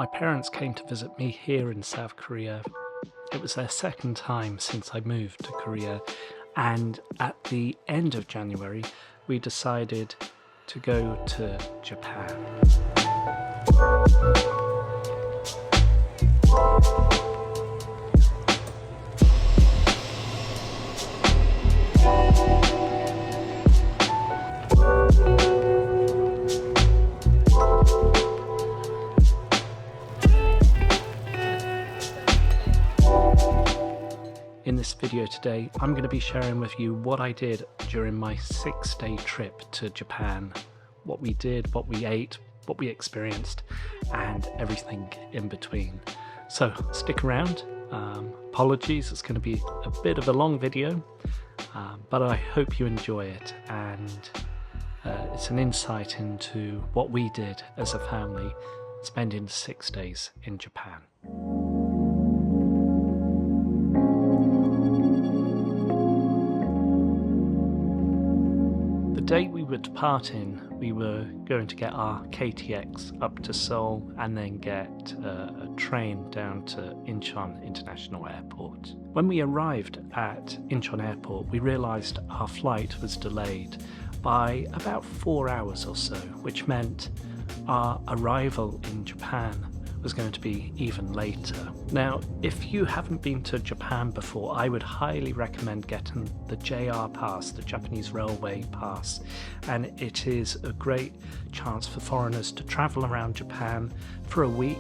My parents came to visit me here in South Korea. It was their second time since I moved to Korea, and at the end of January we decided to go to Japan. In this video today, I'm going to be sharing with you what I did during my 6-day trip to Japan. What we did, what we ate, what we experienced, and everything in between. So stick around. Apologies, it's going to be a bit of a long video, but I hope you enjoy it, and it's an insight into what we did as a family spending 6 days in Japan. The day we were departing, we were going to get our KTX up to Seoul and then get a train down to Incheon International Airport. When we arrived at Incheon Airport, we realised our flight was delayed by about 4 hours or so, which meant our arrival in Japan was going to be even later. Now, if you haven't been to Japan before, I would highly recommend getting the JR Pass, the Japanese Railway Pass, and it is a great chance for foreigners to travel around Japan for a week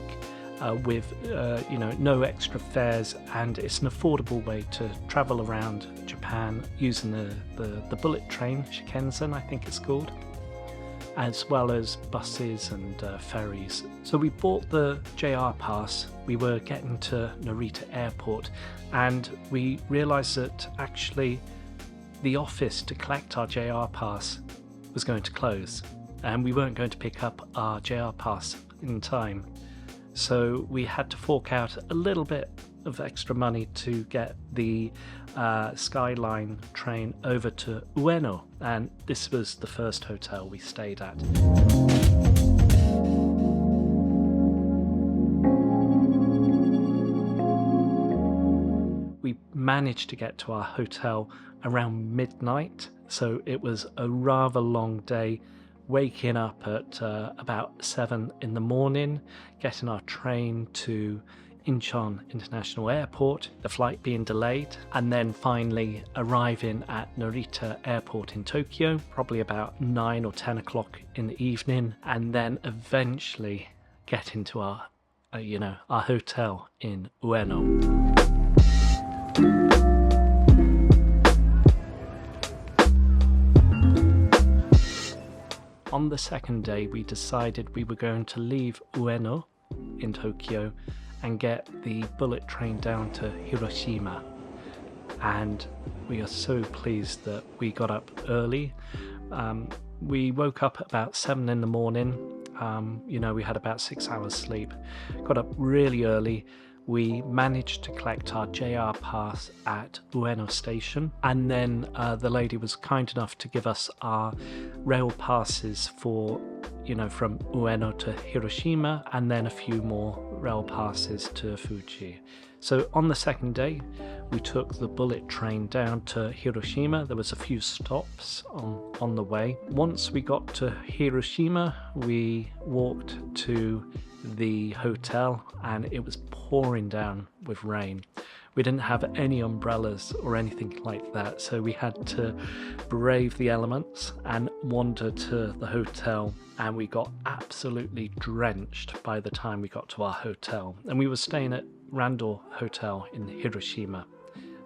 with no extra fares, and it's an affordable way to travel around Japan using the bullet train, Shinkansen I think it's called, as well as buses and ferries. So we bought the JR Pass. We were getting to Narita Airport and we realised that actually the office to collect our JR Pass was going to close and we weren't going to pick up our JR Pass in time. So we had to fork out a little bit of extra money to get the Skyline train over to Ueno, and this was the first hotel we stayed at. We managed to get to our hotel around midnight, so it was a rather long day, waking up at about 7 in the morning, getting our train to Incheon International Airport, the flight being delayed, and then finally arriving at Narita Airport in Tokyo, probably about 9 or 10 o'clock in the evening, and then eventually getting to our hotel in Ueno. On the second day, we decided we were going to leave Ueno in Tokyo and get the bullet train down to Hiroshima. And we are so pleased that we got up early. We woke up at about 7 in the morning. We had about 6 hours sleep. Got up really early. We managed to collect our JR Pass at Ueno Station, and then the lady was kind enough to give us our rail passes for, from Ueno to Hiroshima, and then a few more rail passes to Fuji. So on the second day, we took the bullet train down to Hiroshima. There was a few stops on the way. Once we got to Hiroshima, we walked to the hotel and it was pouring down with rain. We didn't have any umbrellas or anything like that, so we had to brave the elements and wander to the hotel, and we got absolutely drenched by the time we got to our hotel. And we were staying at Randor Hotel in Hiroshima.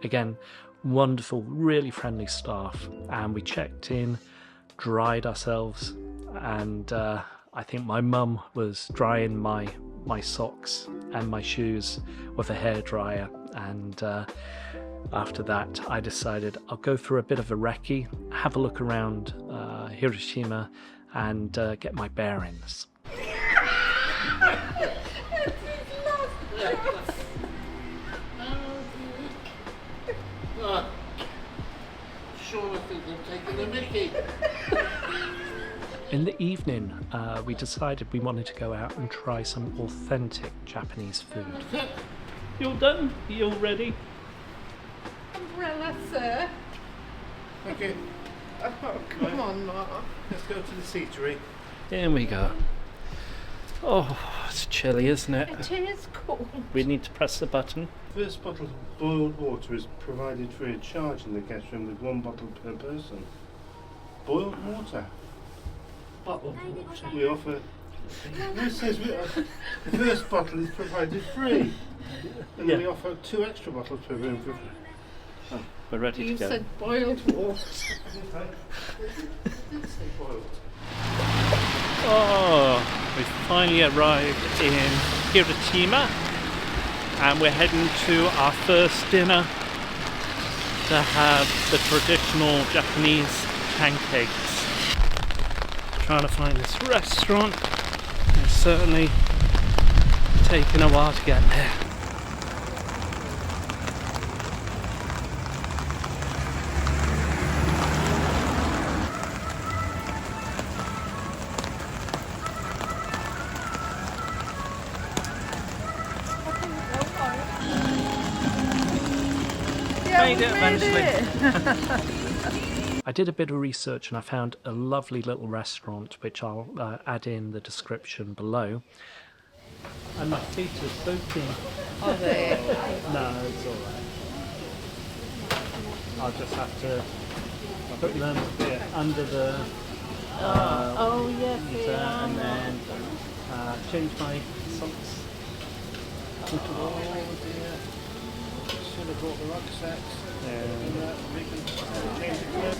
Again, wonderful, really friendly staff, and we checked in, dried ourselves, and I think my mum was drying my socks and my shoes with a hairdryer, and after that I decided I'll go for a bit of a recce, have a look around Hiroshima and get my bearings. Sure, I think they're taking the mickey. In the evening, we decided we wanted to go out and try some authentic Japanese food. You all done? You all ready? Umbrella, sir. Okay, Oh, come on, Mark. let's go to the seatery. Here we go. Oh, it's chilly, isn't it? It is cold. We need to press the button. First bottle of boiled water is provided free of charge in the guest room with 1 bottle per person. Boiled water. Bottle of water. We offer. It says the first bottle is provided free, and Yeah. we offer 2 extra bottles per room for. Oh, we're ready You to go. said boiled water. Oh, we've finally arrived in Hiroshima and we're heading to our first dinner to have the traditional Japanese pancakes. Trying to find this restaurant. It's certainly taken a while to get there. Made it eventually. I did a bit of research and I found a lovely little restaurant which I'll add in the description below. And my feet are soaking. Are they? No, it's alright. I'll just have to put them under the Oh, yes, they heater are. and then change my socks. Oh dear. Should have brought the rucksacks. We can change it.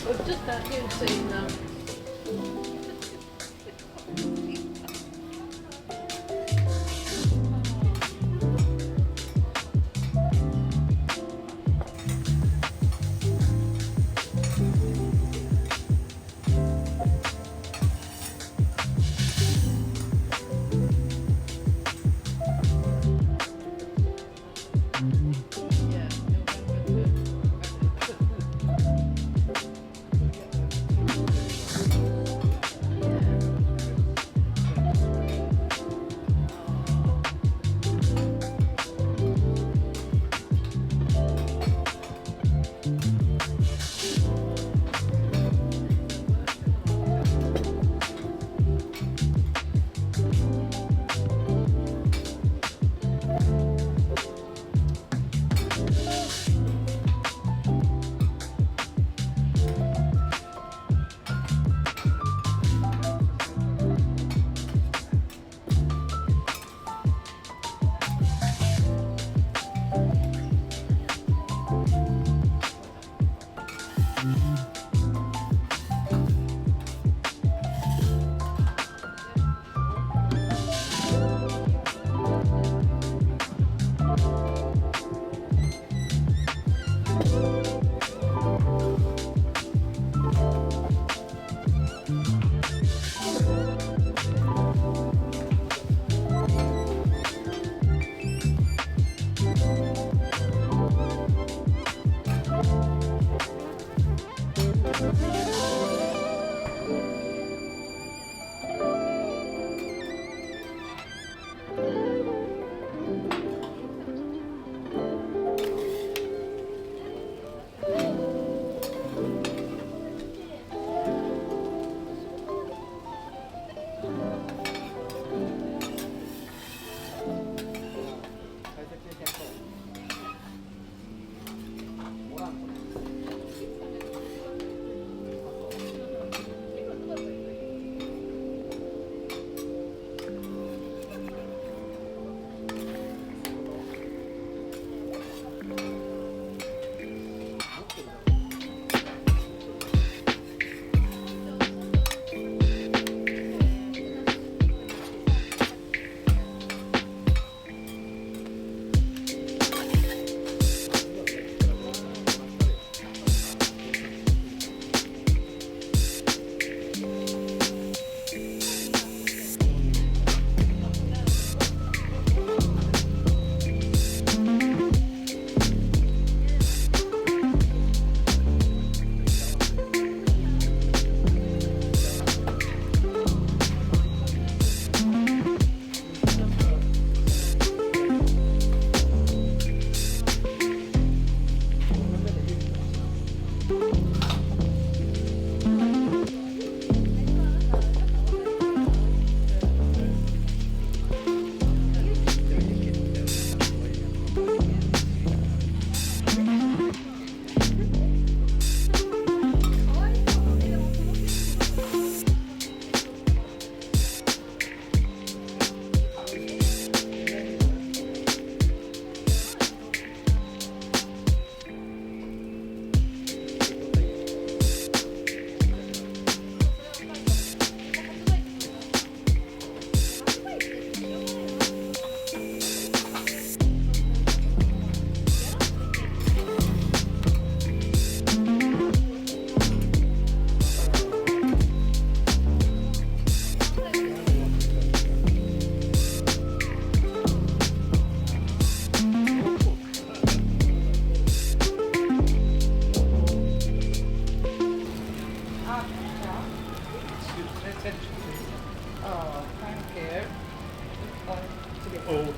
We've just had you seen them.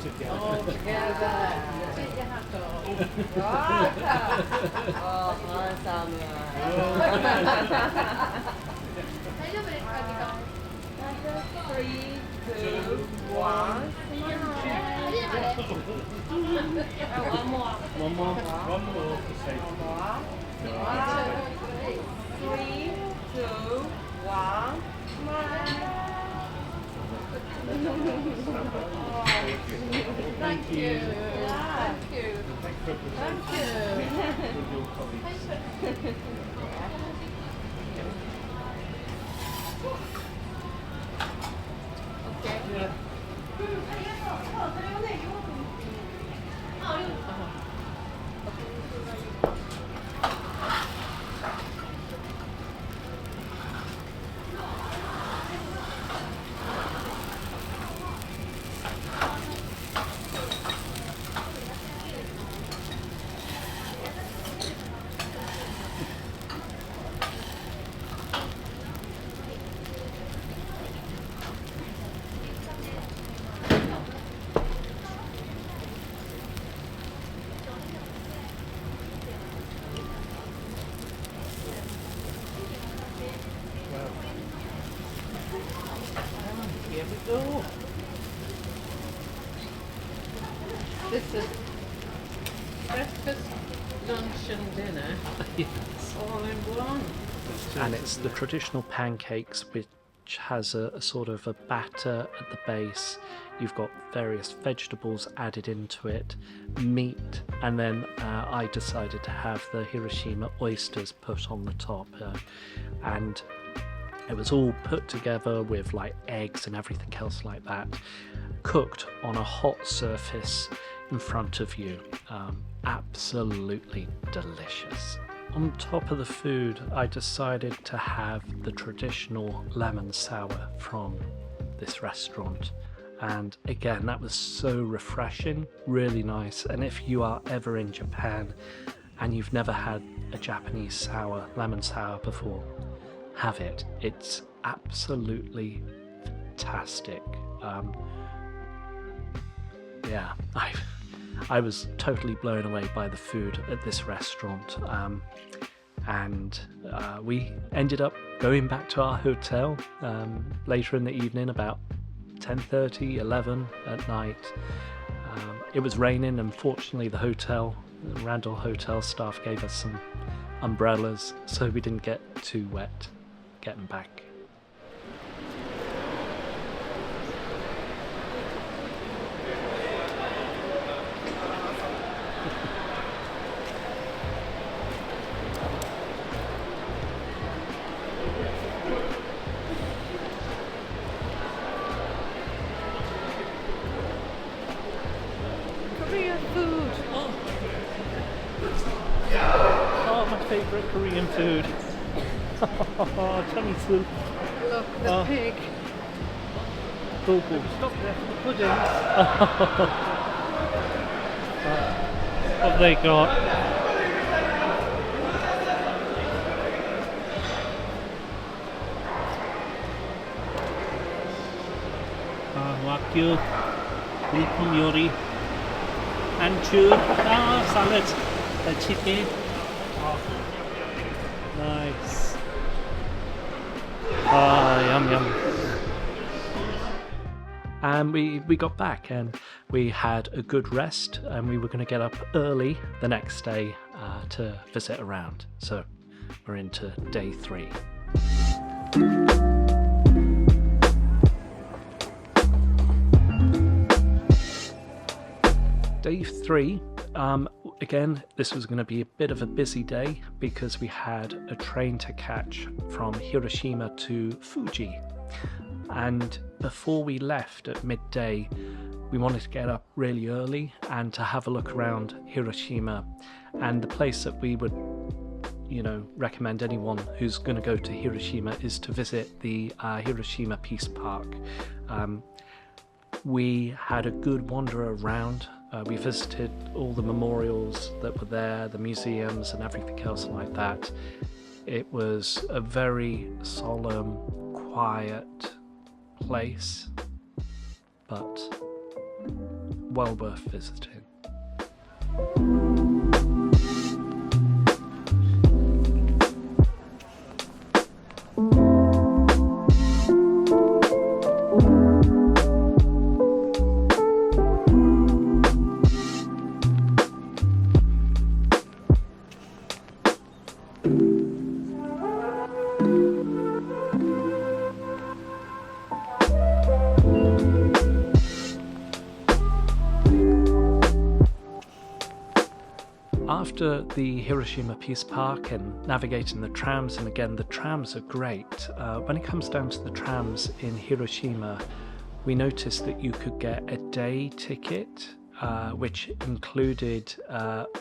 together. All together. Take your hat off. Three, two, one. One more. One more for safety. Three, two, one. Thank you. Thank you. Thank you. With your colleagues. Okay. Yeah. Here we go. This is breakfast, lunch and dinner Yes. all in one. And it's the traditional pancakes, which has a sort of a batter at the base. You've got various vegetables added into it, meat, and then I decided to have the Hiroshima oysters put on the top. And it was all put together with like eggs and everything else like that, cooked on a hot surface in front of you. Absolutely delicious. On top of the food, I decided to have the traditional lemon sour from this restaurant. And again, that was so refreshing, really nice. And if you are ever in Japan and you've never had a Japanese sour, lemon sour before, have it. It's absolutely fantastic. Yeah, I was totally blown away by the food at this restaurant. And we ended up going back to our hotel later in the evening, about 10:30, 11 at night. It was raining, and fortunately the Randall Hotel staff gave us some umbrellas, so we didn't get too wet getting back. Korean food. Oh, my favourite Korean food. Tummy soup. Look, the pig. Cool. Stop there for the pudding. What have they got? Wagyu, Ulpum Yori, Anchu, salad, the chicken. Nice. Yum. And we got back and we had a good rest, and we were going to get up early the next day to visit around. So we're into day 3. Day 3, again, this was going to be a bit of a busy day because we had a train to catch from Hiroshima to Fuji. And before we left at midday, we wanted to get up really early and to have a look around Hiroshima. And the place that we would, recommend anyone who's going to go to Hiroshima is to visit the Hiroshima Peace Park. We had a good wander around. We visited all the memorials that were there, the museums and everything else like that. It was a very solemn, quiet place, but well worth visiting. After the Hiroshima Peace Park and navigating the trams, and again the trams are great, when it comes down to the trams in Hiroshima, we noticed that you could get a day ticket which included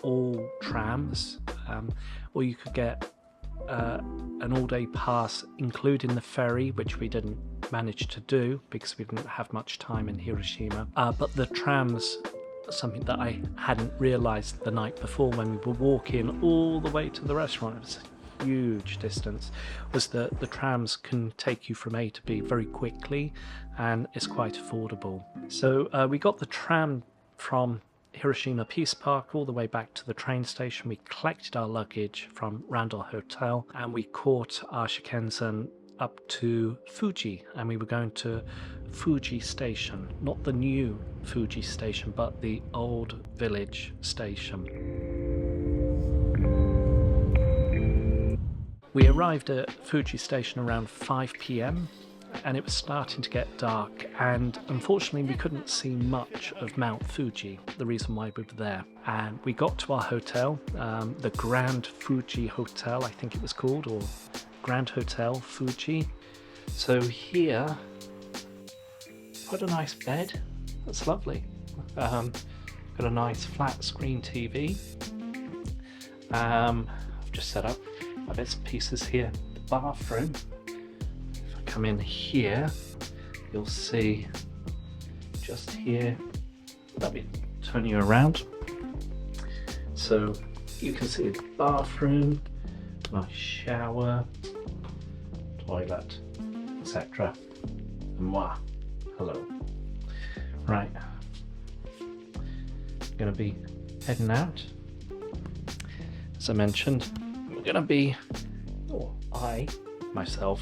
all trams, or you could get an all-day pass including the ferry, which we didn't manage to do because we didn't have much time in Hiroshima, but the trams, something that I hadn't realised the night before when we were walking all the way to the restaurant, it was a huge distance, was that the trams can take you from A to B very quickly and it's quite affordable. So we got the tram from Hiroshima Peace Park all the way back to the train station. We collected our luggage from Randall Hotel and we caught our Shinkansen up to Fuji, and we were going to Fuji Station, not the new Fuji Station but the old village station. We arrived at Fuji Station around 5 p.m. and it was starting to get dark, and unfortunately we couldn't see much of Mount Fuji, the reason why we were there. And we got to our hotel, the Grand Fuji Hotel I think it was called, or Grand Hotel Fuji. So here, quite a nice bed, that's lovely. Got a nice flat screen TV. I've just set up my bits and pieces here. The bathroom, if I come in here, you'll see just here, let me turn you around. So you can see the bathroom, my shower, toilet, etc. And moi, hello. Right, I'm gonna be heading out. As I mentioned, we're gonna be, or I, myself,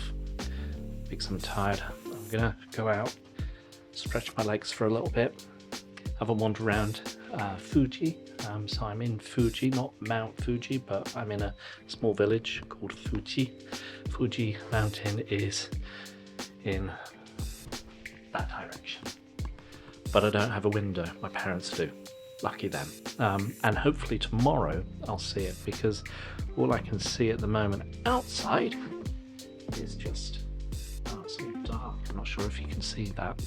because I'm tired, I'm gonna go out, stretch my legs for a little bit, have a wander around Fuji. So I'm in Fuji, not Mount Fuji, but I'm in a small village called Fuji. Fuji mountain is in that direction, but I don't have a window, my parents do, lucky them. And hopefully tomorrow I'll see it, because all I can see at the moment outside is just, oh, it's all dark. I'm not sure if you can see that,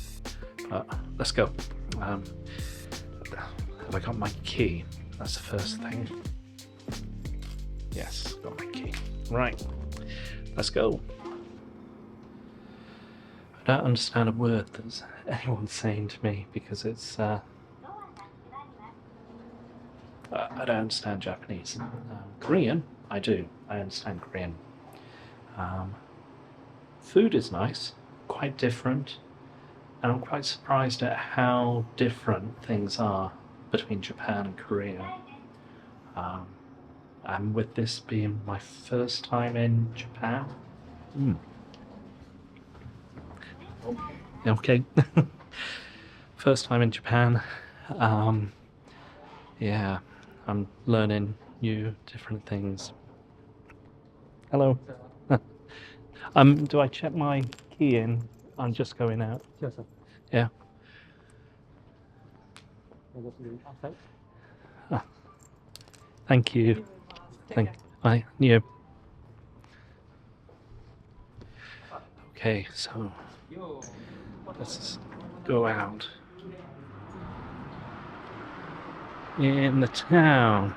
but let's go. Have I got my key? That's the first thing. Yes, got my key. Right, let's go. I don't understand a word that anyone's saying to me because it's I don't understand Japanese. Korean, I do. I understand Korean. Food is nice, quite different, and I'm quite surprised at how different things are between Japan and Korea. And with this being my first time in Japan. Okay. First time in Japan. Yeah, I'm learning new different things. Hello. Do I check my key in? I'm just going out. Yes, sir. Yeah. Thank you. Thank you. Okay, so let's go out in the town.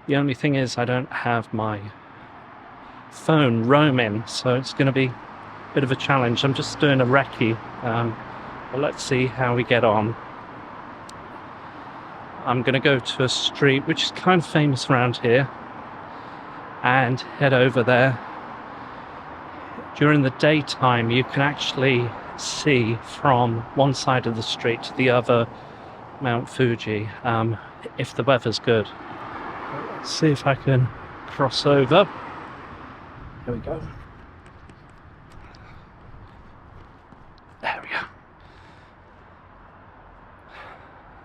The only thing is I don't have my phone roaming, so it's going to be a bit of a challenge. I'm just doing a recce, but let's see how we get on. I'm going to go to a street which is kind of famous around here and head over there. During the daytime you can actually see from one side of the street to the other Mount Fuji if the weather's good. Let's see if I can cross over. Here we go. There we go.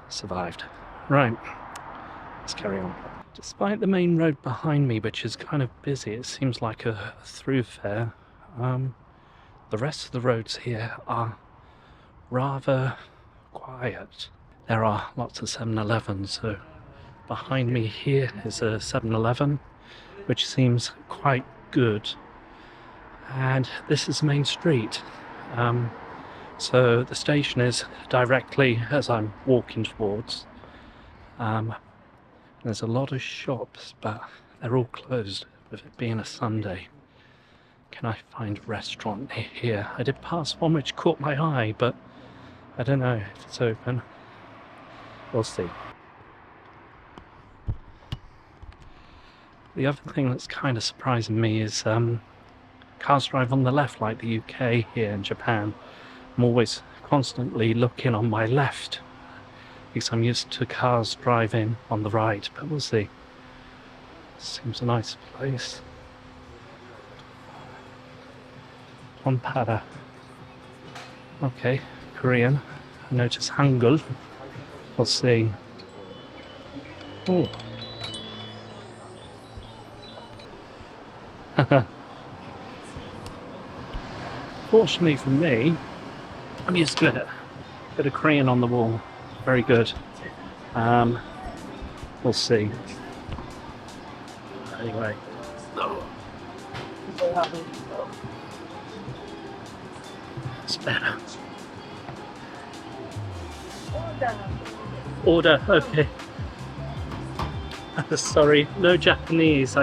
Survived. Right, let's carry on. Despite the main road behind me, which is kind of busy, it seems like a thoroughfare, the rest of the roads here are rather quiet. There are lots of 7-Elevens, so behind me here is a 7-Eleven, which seems quite good. And this is Main Street. So the station is directly as I'm walking towards. There's a lot of shops, but they're all closed with it being a Sunday. Can I find a restaurant near here? I did pass one which caught my eye, but I don't know if it's open. We'll see. The other thing that's kind of surprising me is cars drive on the left like the UK here in Japan. I'm always constantly looking on my left because I'm used to cars driving on the right, but we'll see. Seems a nice place. Onpara. Okay, Korean. I notice Hangul. We'll see. Oh. Fortunately for me, I'm used to it. Bit of Korean on the wall. Very good. We'll see. Anyway. It's better. Order, okay. Sorry, no Japanese.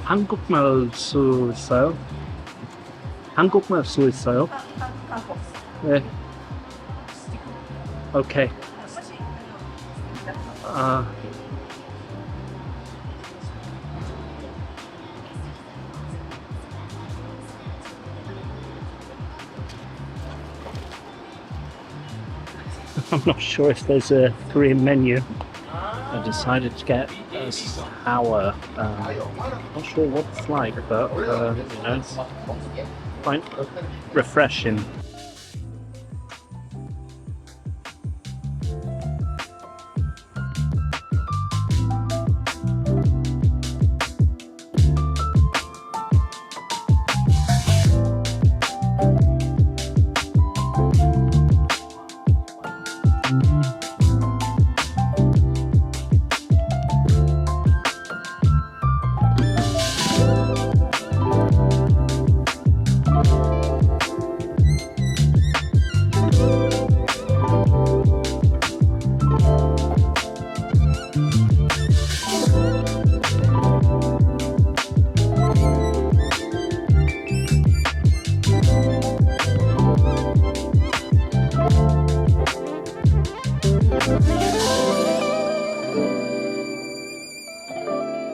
한국말 수 있어요? 한국말 수 있어요? 네. 오케이. I'm not sure if there's a Korean menu. I decided to get a sour. Not sure what it's like, but you know, it's quite refreshing.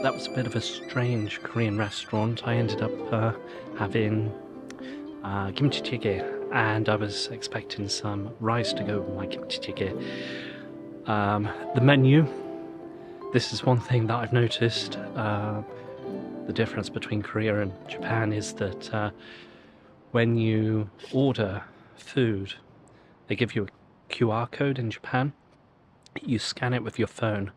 That was a bit of a strange Korean restaurant. I ended up having kimchi jjigae, and I was expecting some rice to go with my kimchi jjigae. The menu, this is one thing that I've noticed. The difference between Korea and Japan is that when you order food, they give you a QR code in Japan. You scan it with your phone.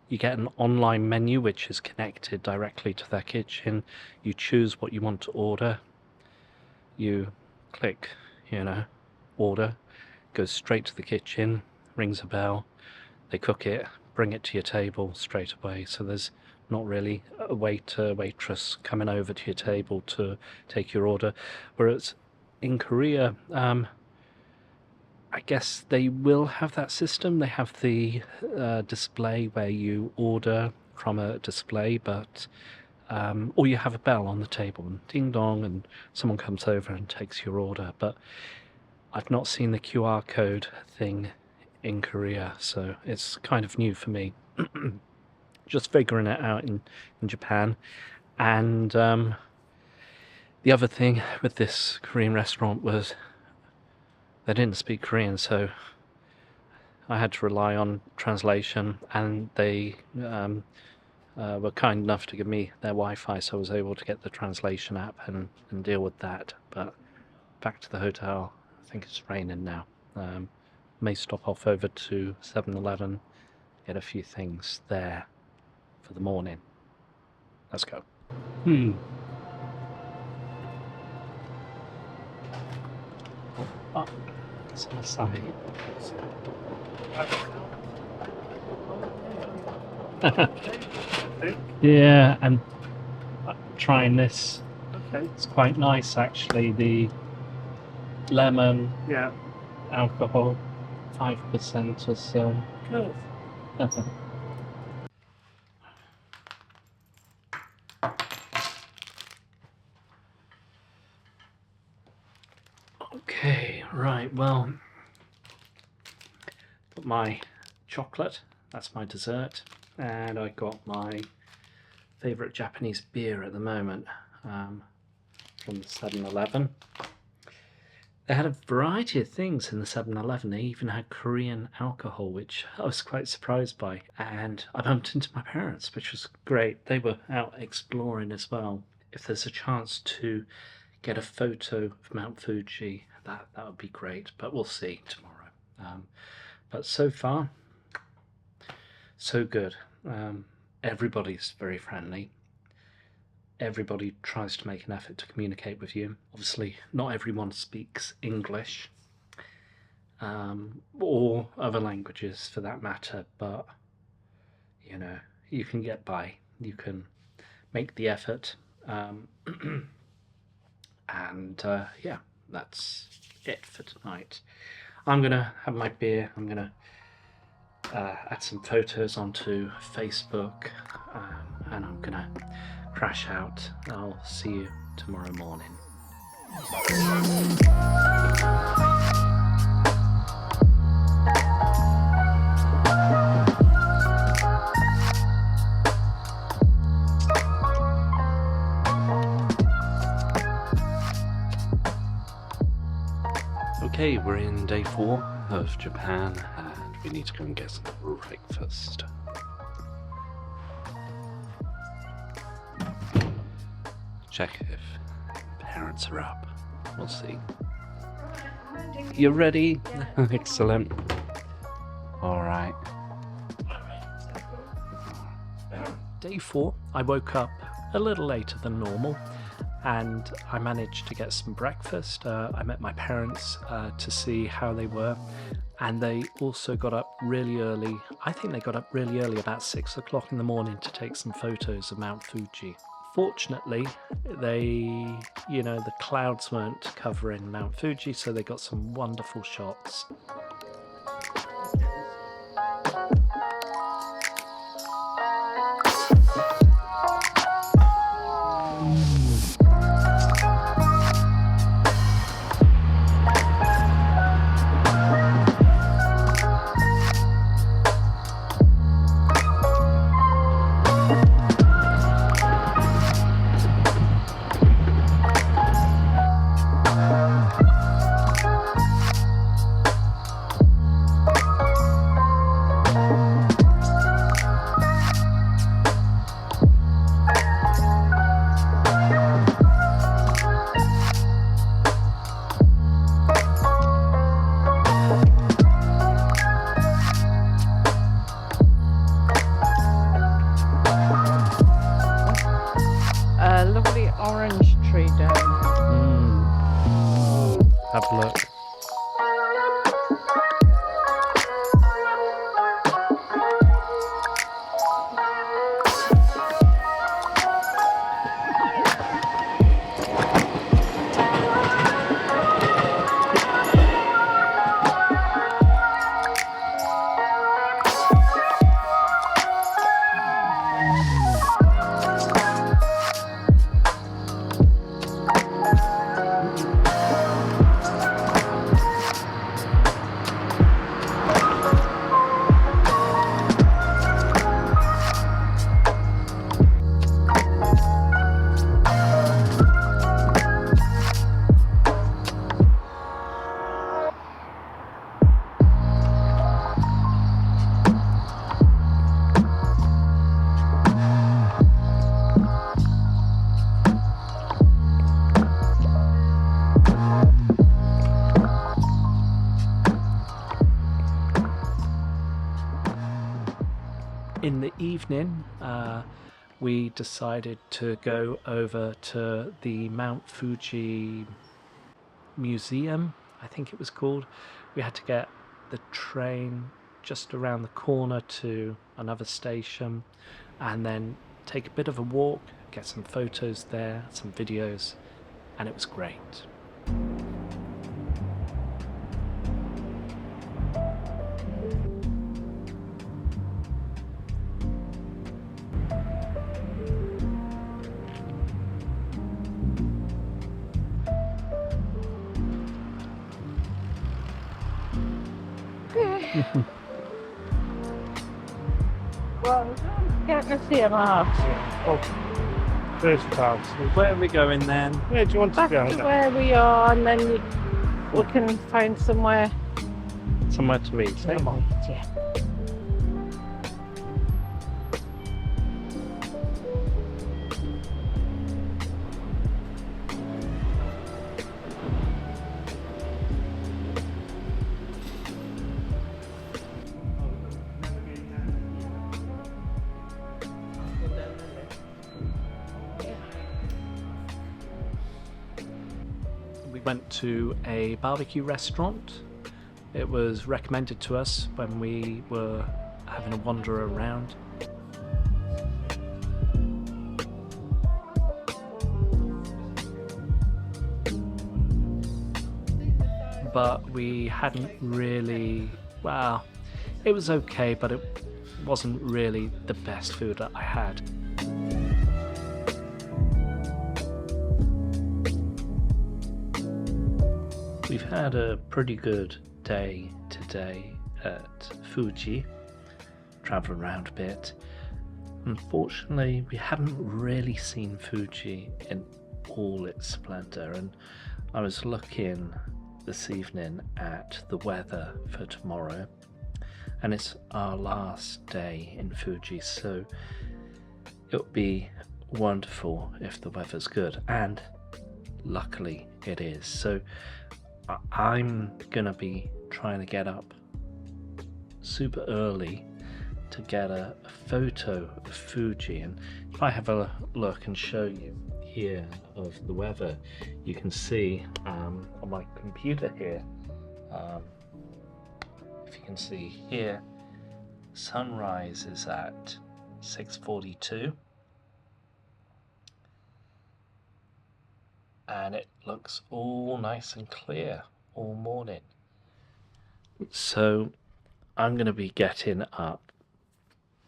You get an online menu which is connected directly to their kitchen. You choose what you want to order. You click, you know, order, goes straight to the kitchen, rings a bell, they cook it, bring it to your table straight away. So there's not really a waitress coming over to your table to take your order. Whereas in Korea, I guess they will have that system. They have the display where you order from a display, but or you have a bell on the table and ding dong, and someone comes over and takes your order. But I've not seen the QR code thing in Korea, so it's kind of new for me. just figuring it out in Japan. And the other thing with this Korean restaurant was they didn't speak Korean, so I had to rely on translation, and they were kind enough to give me their Wi-Fi, so I was able to get the translation app and deal with that. But back to the hotel. I think it's raining now. May stop off over to 7-Eleven, get a few things there for the morning. Let's go. Oh, it's on the side. Yeah, and trying this. Okay. It's quite nice actually. The lemon Yeah. alcohol, 5% or so. Good. Okay, right, well, got my chocolate, that's my dessert, and I got my favourite Japanese beer at the moment from the 7-Eleven. They had a variety of things in the 7-Eleven. They even had Korean alcohol, which I was quite surprised by. And I bumped into my parents, which was great. They were out exploring as well. If there's a chance to get a photo of Mount Fuji, that would be great. But we'll see tomorrow. But so far, so good. Everybody's very friendly. Everybody tries to make an effort to communicate with you. Obviously, not everyone speaks English or other languages for that matter, but you know, you can get by. You can make the effort, and yeah, that's it for tonight. I'm gonna have my beer. I'm gonna add some photos onto Facebook, and I'm gonna crash out. I'll see you tomorrow morning. Okay, we're in day 4 of Japan, and we need to go and get some breakfast. Check if parents are up. We'll see. You ready? Excellent. Alright. Day 4, I woke up a little later than normal, and I managed to get some breakfast. I met my parents to see how they were, and they also got up really early. I think they got up really early, about 6 o'clock in the morning, to take some photos of Mount Fuji. Fortunately, the clouds weren't covering Mount Fuji, so they got some wonderful shots. A lovely orange tree down there. Have a look. evening, we decided to go over to the Mount Fuji Museum, I think it was called. We had to get the train just around the corner to another station and then take a bit of a walk, get some photos there, some videos, and it was great. Well, get to see him off. First class. Where are we going then? Where do you want to Back go? to where we are, and then we can find somewhere. Somewhere to eat. Eh? Yeah. We went to a barbecue restaurant. It was recommended to us when we were having a wander around. But we hadn't really, well, it was okay, but it wasn't really the best food that I had. We've had a pretty good day today at Fuji, travelled around a bit. Unfortunately, we haven't really seen Fuji in all its splendour, and I was looking this evening at the weather for tomorrow, and it's our last day in Fuji, so it would be wonderful if the weather's good, and luckily it is. So I'm gonna be trying to get up super early to get a photo of Fuji, and if I have a look and show you here of the weather, you can see on my computer here, if you can see here, sunrise is at 6:42 and it looks all nice and clear all morning. So I'm going to be getting up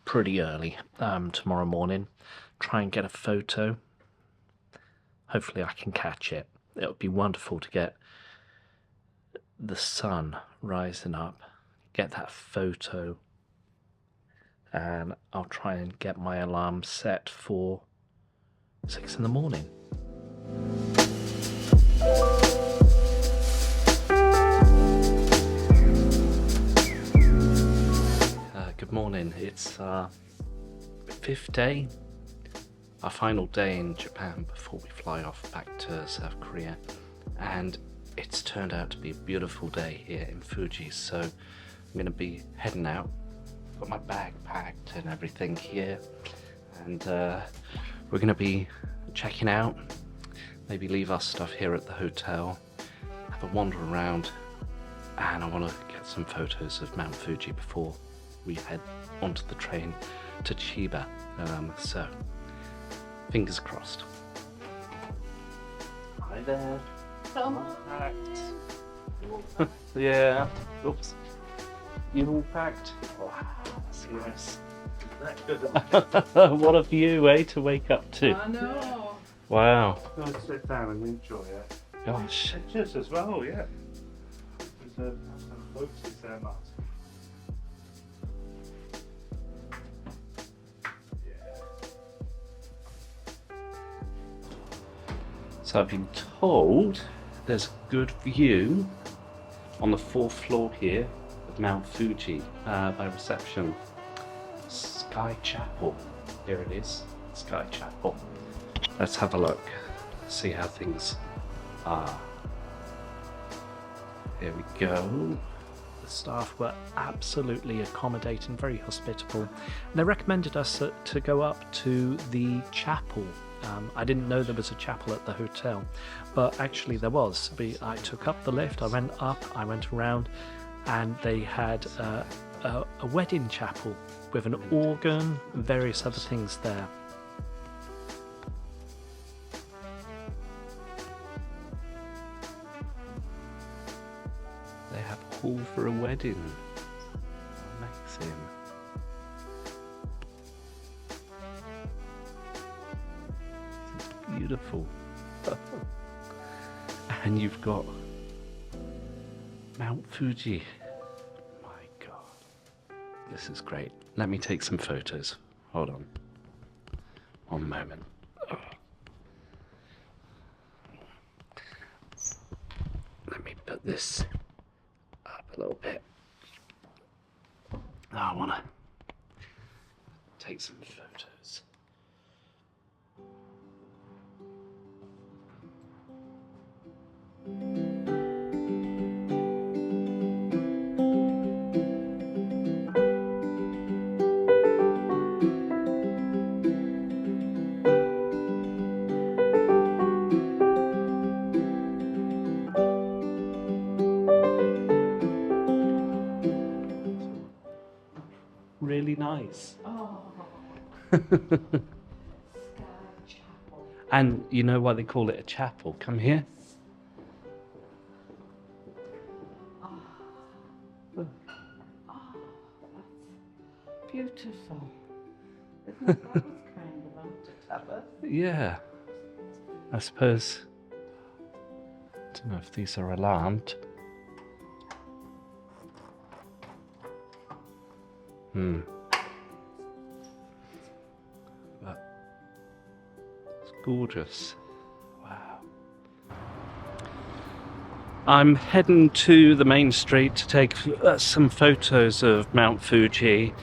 pretty early tomorrow morning, try and get a photo. Hopefully I can catch it. It would be wonderful to get the sun rising up, get that photo, and I'll try and get my alarm set for 6 in the morning. Good morning. It's our 5th day, our final day in Japan before we fly off back to South Korea, and it's turned out to be a beautiful day here in Fuji, so I'm going to be heading out. Got my bag packed and everything here, and we're going to be checking out, maybe leave our stuff here at the hotel, have a wander around, and I want to get some photos of Mount Fuji before we head onto the train to Chiba. So fingers crossed. Hi there. Packed. Yeah. Oops. You all packed? Wow, that's nice. What a view, eh, to wake up to. I know. Wow. Go and sit down and enjoy it. Gosh. Pictures as well, yeah. There's some photos there, Matt. So I've been told there's a good view on the 4th floor here of Mount Fuji by reception. Sky Chapel. Here it is, Sky Chapel. Let's have a look, see how things are. Here we go. The staff were absolutely accommodating, very hospitable. They recommended us to go up to the chapel. I didn't know there was a chapel at the hotel, but actually there was. I took up the lift, I went up, I went around, and they had a wedding chapel with an organ and various other things there. They have a hall for a wedding. Amazing. This is beautiful. And you've got Mount Fuji. My God. This is great. Let me take some photos. Hold on. One moment. Let me put this up a little bit. Now I want to take some photos. Really nice. Oh, And you know why they call it a chapel? Come here. beautiful. Isn't that was kind of them to tell us? Yeah. I suppose. Don't know if these are alarmed. But it's gorgeous. Wow. I'm heading to the main street to take some photos of Mount Fuji.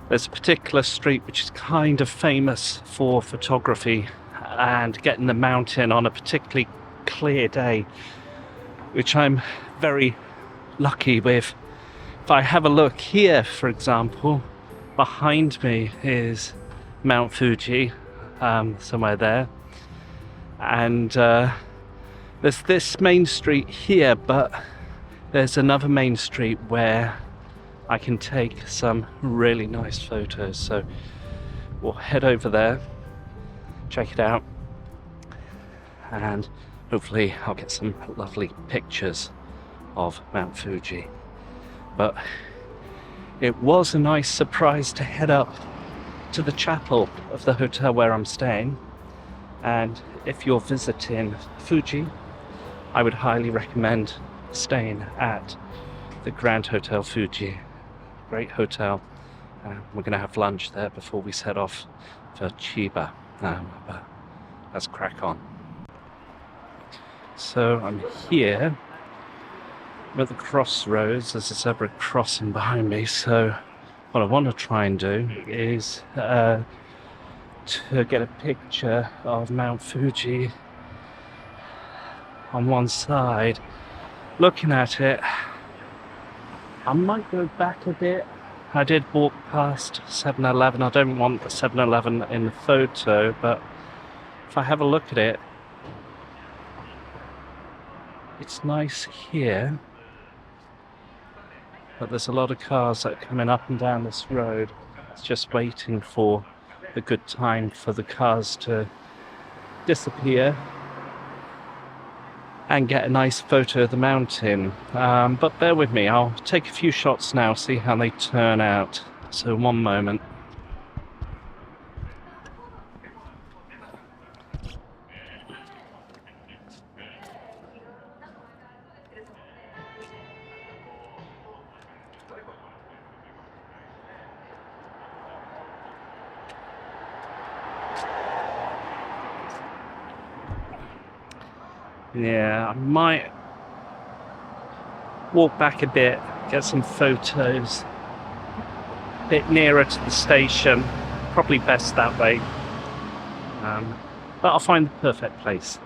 There's a particular street which is kind of famous for photography and getting the mountain on a particularly clear day, which I'm very lucky with. If I have a look here, for example, behind me is Mount Fuji, somewhere there, and there's this main street here, but there's another main street where I can take some really nice photos, so we'll head over there, check it out, and hopefully I'll get some lovely pictures of Mount Fuji. But it was a nice surprise to head up to the chapel of the hotel where I'm staying, and if you're visiting Fuji, I would highly recommend staying at the Grand Hotel Fuji. Great hotel. We're going to have lunch there before we set off for Chiba. But let's crack on. So I'm here at the crossroads. There's a zebra crossing behind me, so what I want to try and do is to get a picture of Mount Fuji on one side, looking at it. I might go back a bit. I did walk past 7-Eleven. I don't want the 7-Eleven in the photo, but if I have a look at it, it's nice here. But there's a lot of cars that are coming up and down this road. It's just waiting for a good time for the cars to disappear and get a nice photo of the mountain. But bear with me, I'll take a few shots now, see how they turn out. So one moment. Yeah, I might walk back a bit, get some photos a bit nearer to the station. Probably best that way. But I'll find the perfect place.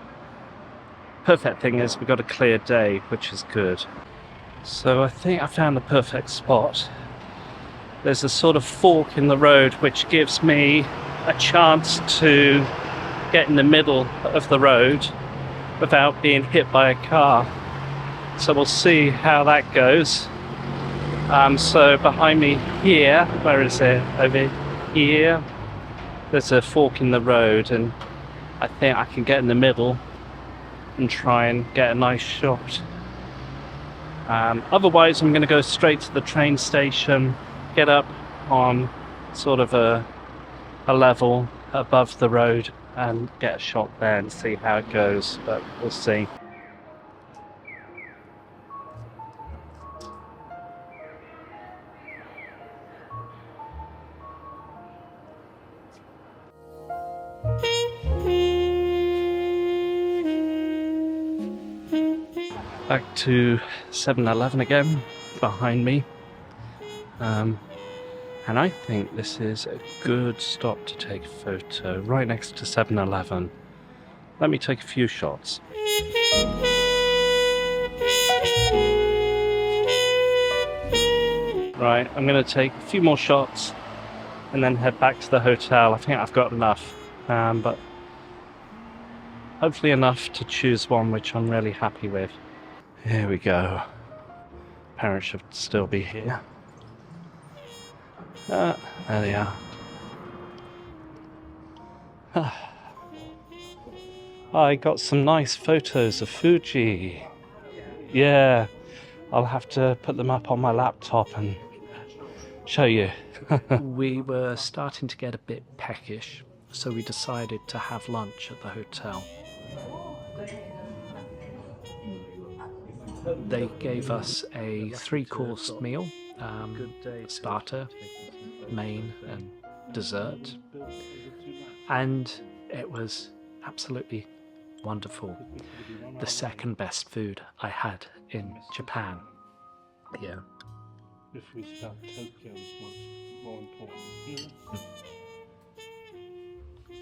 Perfect thing is we've got a clear day, which is good. So I think I found the perfect spot. There's a sort of fork in the road which gives me a chance to get in the middle of the road without being hit by a car. So we'll see how that goes. So behind me here, where is it? Over here, there's a fork in the road, and I think I can get in the middle and try and get a nice shot. Otherwise I'm going to go straight to the train station, get up on sort of a level above the road and get a shot there and see how it goes, but we'll see. Back to 7-Eleven again, behind me. And I think this is a good stop to take a photo, right next to 7-Eleven. Let me take a few shots. Right, I'm going to take a few more shots and then head back to the hotel. I think I've got enough, but hopefully enough to choose one which I'm really happy with. Here we go. Parents should still be here. There they are. I got some nice photos of Fuji. Yeah, I'll have to put them up on my laptop and show you. We were starting to get a bit peckish, so we decided to have lunch at the hotel. They gave us a 3-course meal, starter, main and dessert, and it was absolutely wonderful. The second best food I had in Japan. Yeah. The food stuff Tokyo is much more important.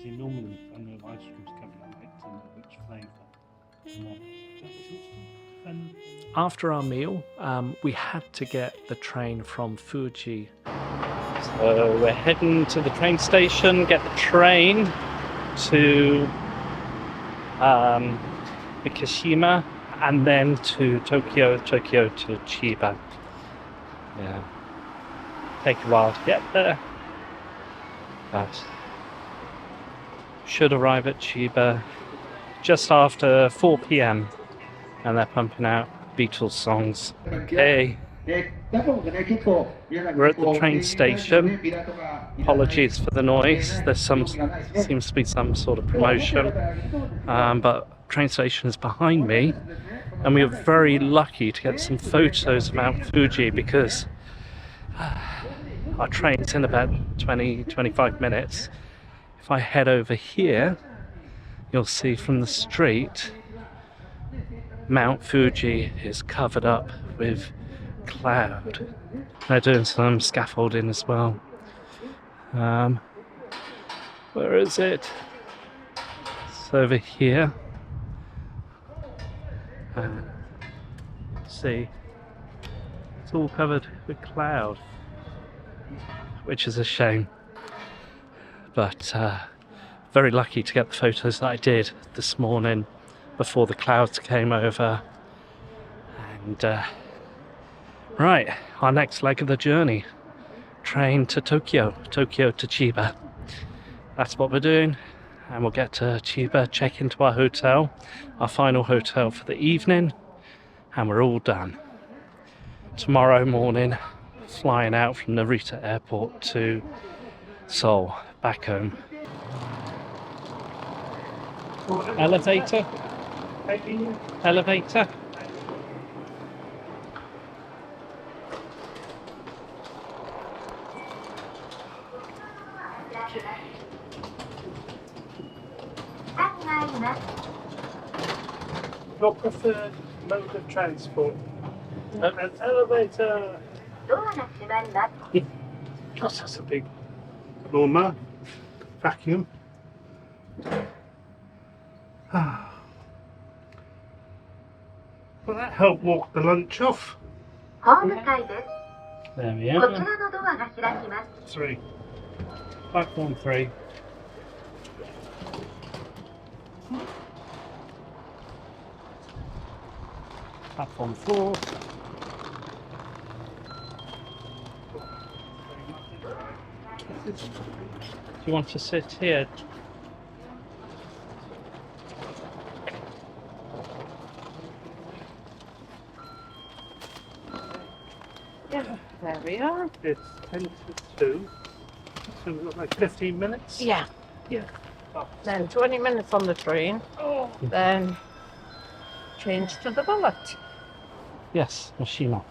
See, normally I know ice cream's coming like to know which flavour. After our meal, we had to get the train from Fuji. So we're heading to the train station, get the train to Mikishima, and then to Tokyo to Chiba. Yeah, take a while to get there, but should arrive at Chiba just after 4 p.m. and they're pumping out Beatles songs. Okay, we're at the train station. Apologies for the noise. There's seems to be some sort of promotion, but train station is behind me, and we were very lucky to get some photos of Mount Fuji because our train's in about 20-25 minutes. If I head over here, you'll see from the street Mount Fuji is covered up with cloud. They're doing some scaffolding as well. Where is it? It's over here. See, it's all covered with cloud, which is a shame. But very lucky to get the photos that I did this morning before the clouds came over. And right, our next leg of the journey, train to Tokyo to Chiba. That's what we're doing, and we'll get to Chiba, check into our hotel, our final hotel for the evening, and we're all done. Tomorrow morning, flying out from Narita Airport to Seoul, back home. Elevator? Elevator? Your preferred mode of transport? An elevator. Gosh, that's a big lawnmower. Vacuum. Well, that helped walk the lunch off. ホーム階です。 There we こ are. ちらのドアが開きます。 3. Platform 3. Platform 4. Do you want to sit here? Yeah, there we are. It's 10 to 2. So we've got like 15 minutes. Yeah. Yeah. Then 20 minutes on the train. Oh. Then change to the bullet. Yes, Mishima.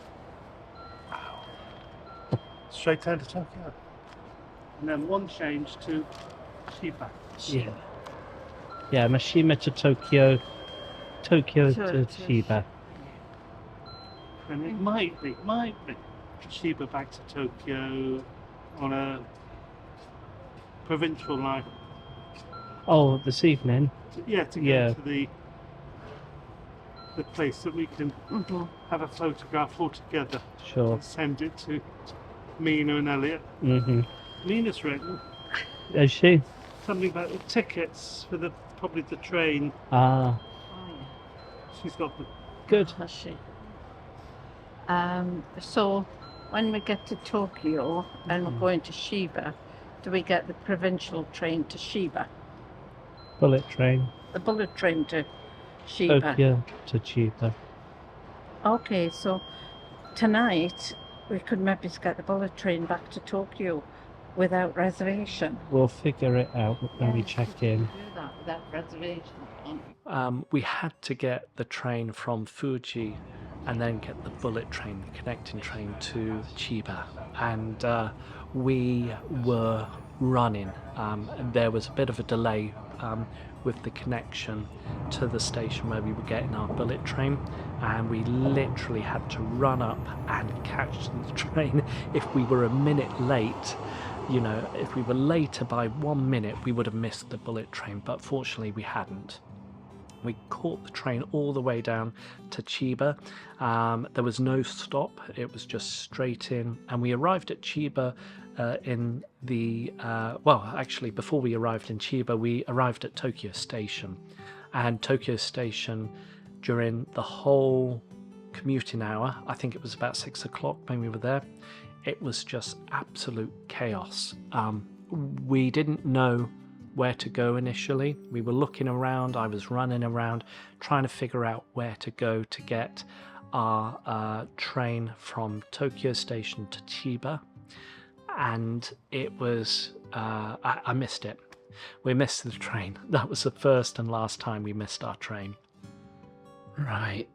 Straight down to Tokyo. And then one change to Chiba. Yeah. Yeah, Mishima to Tokyo. Tokyo to Chiba. And it might be Chiba back to Tokyo on a provincial line. Oh, this evening? To get to the place that we can have a photograph all together Sure. and send it to Mina and Elliot. Mm-hmm. Mina's written Is she? something about the tickets for probably the train. Ah, She's got the good. Has she? So when we get to Tokyo and we're going to Shiba, do we get the provincial train to Shiba? Bullet train. The bullet train to Shiba. Tokyo to Chiba. Okay, so tonight we could maybe get the bullet train back to Tokyo without reservation. We'll figure it out when we check in. Do that without reservation. We had to get the train from Fuji and then get the bullet train, the connecting train to Chiba. And we were running. And there was a bit of a delay with the connection to the station where we were getting our bullet train, and we literally had to run up and catch the train. If we were a minute late, you know, if we were later by 1 minute, we would have missed the bullet train, but fortunately we hadn't. We caught the train all the way down to Chiba. There was no stop, it was just straight in, and we arrived at Chiba in the well, actually before we arrived in Chiba, we arrived at Tokyo Station. And Tokyo Station, during the whole commuting hour, I think it was about 6 o'clock when we were there, it was just absolute chaos. We didn't know where to go initially. We were looking around, I was running around trying to figure out where to go to get our train from Tokyo Station to Chiba, and it was I missed it. We missed the train. That was the first and last time we missed our train. Right,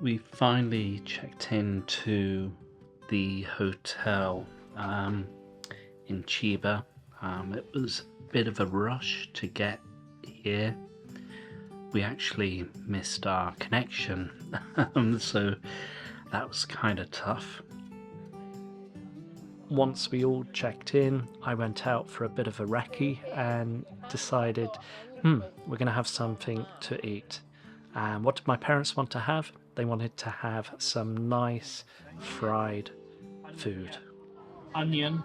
we finally checked into the hotel in Chiba. It was a bit of a rush to get here. We actually missed our connection, so that was kind of tough. Once we all checked in, I went out for a bit of a recce and decided, we're going to have something to eat. And what did my parents want to have? They wanted to have some nice fried food. Onion,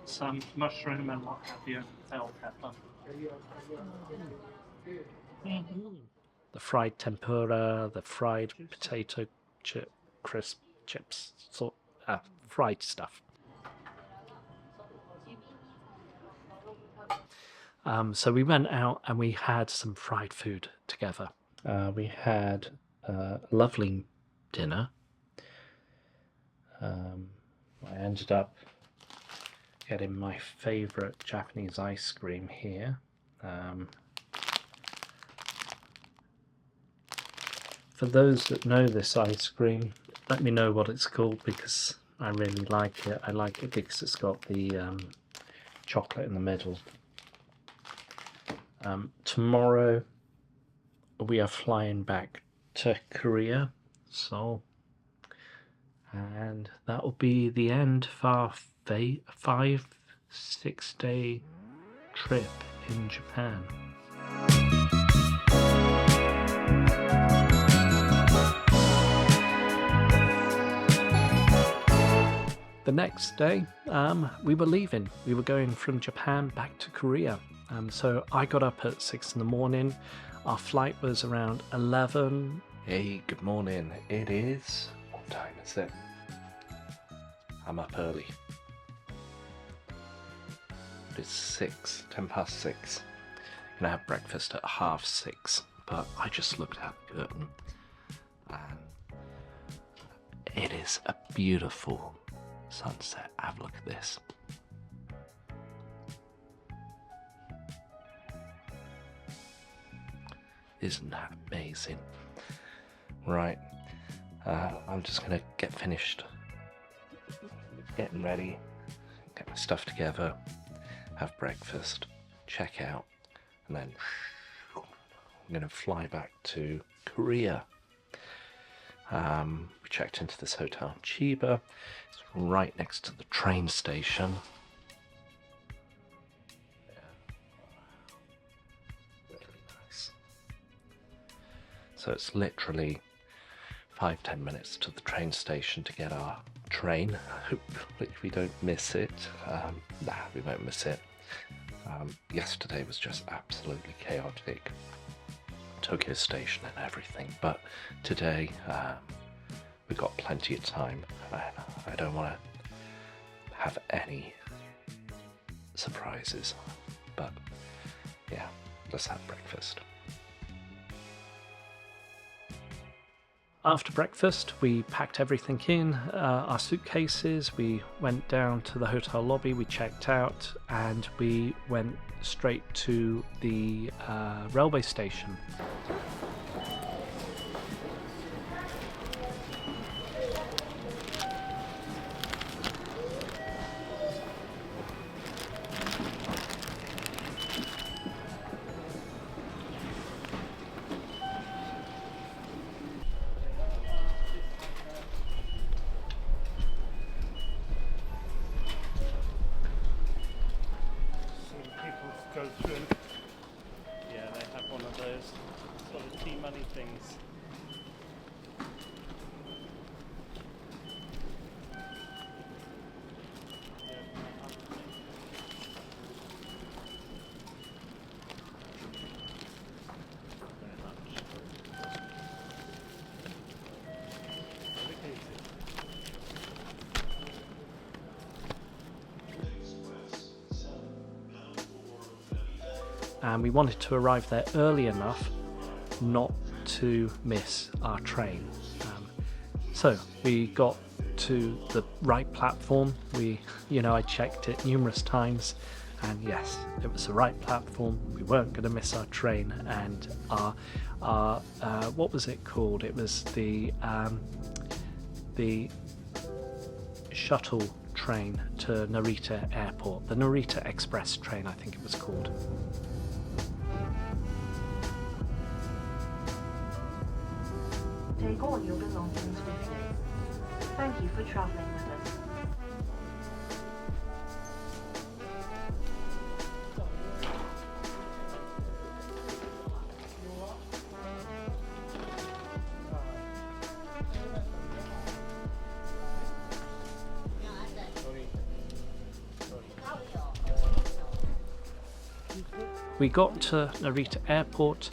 some mushroom and what have you, bell pepper. The fried tempura, the fried potato crisp chips, fried stuff. So we went out and we had some fried food together. We had a lovely dinner. I ended up getting my favourite Japanese ice cream here. For those that know this ice cream, let me know what it's called, because I really like it. I like it because it's got the chocolate in the middle. Tomorrow we are flying back to Korea, Seoul, and that will be the end of our 5-6 day trip in Japan. the next day, we were leaving. We were going from Japan back to Korea. So I got up at 6 in the morning. Our flight was around 11. Hey, good morning. It is... What time is it? I'm up early. It's 10 past 6. I'm gonna have breakfast at 6:30, but I just looked out the curtain and it is a beautiful sunset. Have a look at this. Isn't that amazing? Right, I'm just gonna get finished getting ready, get my stuff together, have breakfast, check out, and then I'm gonna fly back to Korea. We checked into this hotel in Chiba. It's right next to the train station. Really nice. So it's literally 5-10 minutes to the train station to get our train. Hopefully we don't miss it. Nah, we won't miss it. Yesterday was just absolutely chaotic. Tokyo Station and everything, but today we've got plenty of time and I don't want to have any surprises, but yeah, let's have breakfast. After breakfast, we packed everything in, our suitcases, we went down to the hotel lobby, we checked out, and we went straight to the railway station. Go through. Yeah, they have one of those sort of T-money things. And we wanted to arrive there early enough not to miss our train. So we got to the right platform. I checked it numerous times, and yes, it was the right platform. We weren't going to miss our train, and our what was it called? It was the shuttle train to Narita Airport, the Narita Express train, I think it was called. Take all your belongings with you. Thank you for traveling with us. We got to Narita Airport,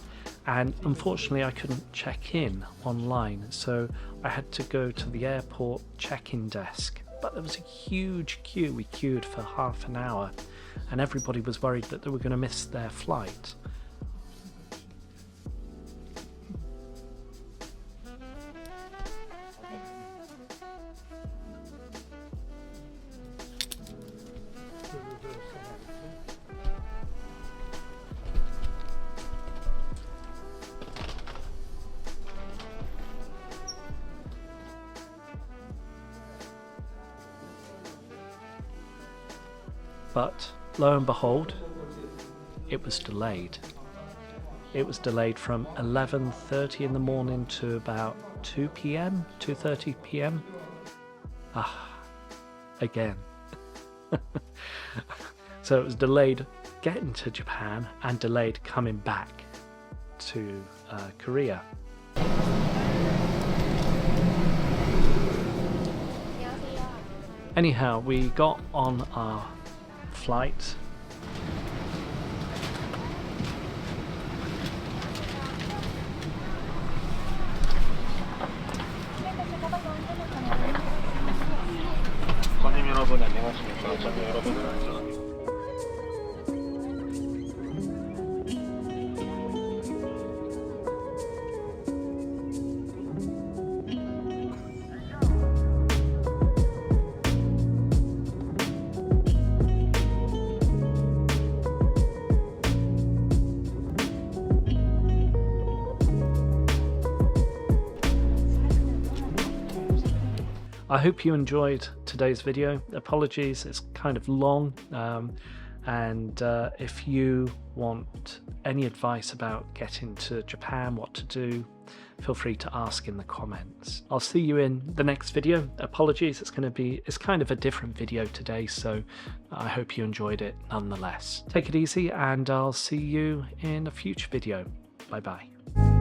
and unfortunately I couldn't check in online, so I had to go to the airport check-in desk. But there was a huge queue. We queued for half an hour, and everybody was worried that they were going to miss their flight. But lo and behold, it was delayed. It was delayed from 11:30 in the morning to about 2 p.m, 2:30 p.m. Again. So it was delayed getting to Japan and delayed coming back to Korea. Anyhow, we got on our flight. 손님 여러분 안녕하십니까? 저는 여러분을 안녕합니다. I hope you enjoyed today's video. Apologies, it's kind of long, and if you want any advice about getting to Japan, what to do, feel free to ask in the comments. I'll see you in the next video. Apologies, it's kind of a different video today, so I hope you enjoyed it nonetheless. Take it easy, and I'll see you in a future video. Bye bye.